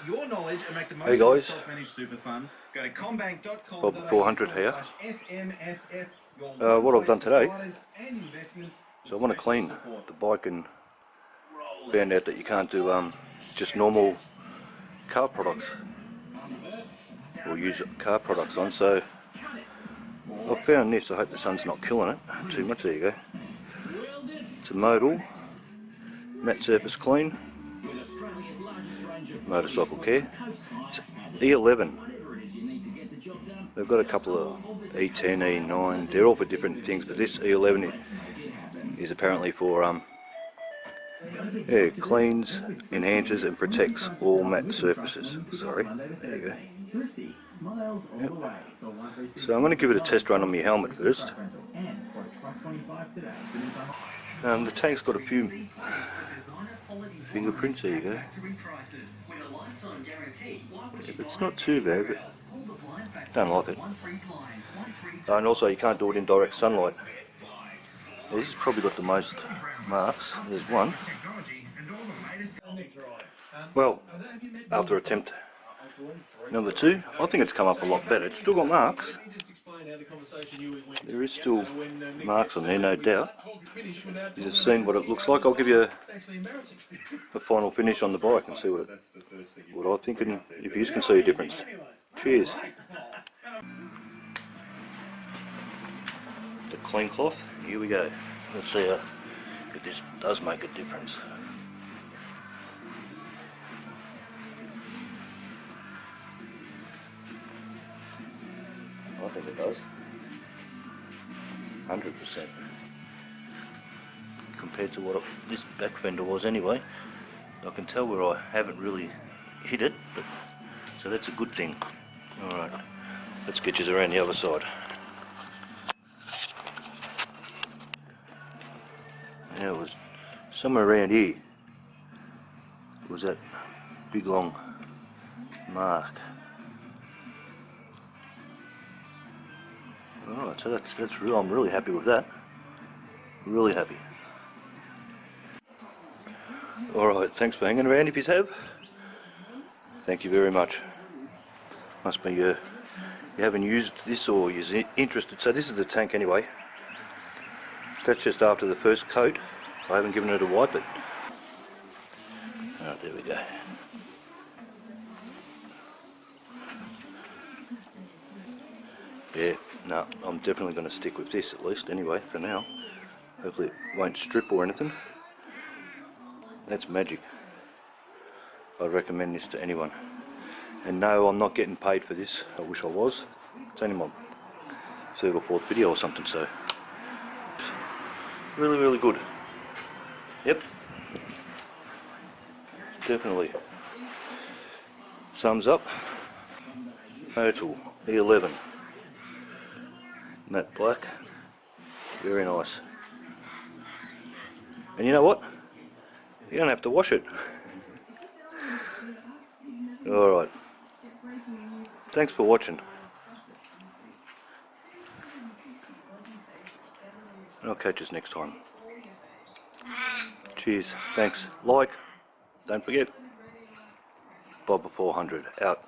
your knowledge and make the most Hey guys, of self-managed super fun. Go to combank.com. Bob 400 here. What I've done today, so I want to clean the bike and found out that you can't do just normal car products or use car products on, so I found this. I hope the sun's not killing it too much. There you go. It's a Motul matte surface clean motorcycle care. It's E11. They've got a couple of E10, E9, they're all for different things, but this E11 is apparently for yeah, cleans, enhances and protects all matte surfaces. Sorry, there you go. Yep. So I'm going to give it a test run on my helmet first. The tank's got a few fingerprints, there you go. Yeah, it's not too bad, but don't like it. And also you can't do it in direct sunlight. This has probably got the most marks. There's one. Well, after attempt number 2, I think it's come up a lot better. It's still got marks. There is still marks on there, no doubt. You've just seen what it looks like. I'll give you a final finish on the bike and see what I think, and if you can see a difference. Cheers. The clean cloth, here we go. Let's see if this does make a difference. I think it does. 100%. Compared to what this back fender was anyway. I can tell where I haven't really hit it, but so that's a good thing. Alright, let's get you around the other side. Yeah, it was somewhere around here. Was that big long mark. Alright, so that's real. I'm really happy with that. Really happy. Alright, thanks for hanging around if you have. Thank you very much. Must be you haven't used this or you're interested. So this is the tank anyway. That's just after the first coat. I haven't given it a wipe, but alright, there we go. Yeah, no, I'm definitely going to stick with this at least anyway for now. Hopefully it won't strip or anything. That's magic. I'd recommend this to anyone. And no, I'm not getting paid for this. I wish I was. It's only my 3rd or 4th video or something, so really, really good. Yep. Definitely. Thumbs up. Motul E11. Matte black. Very nice. And you know what? You don't have to wash it. Alright. Thanks for watching. And I'll catch us next time. Cheers. Thanks. Like. Don't forget. Bob 400 out.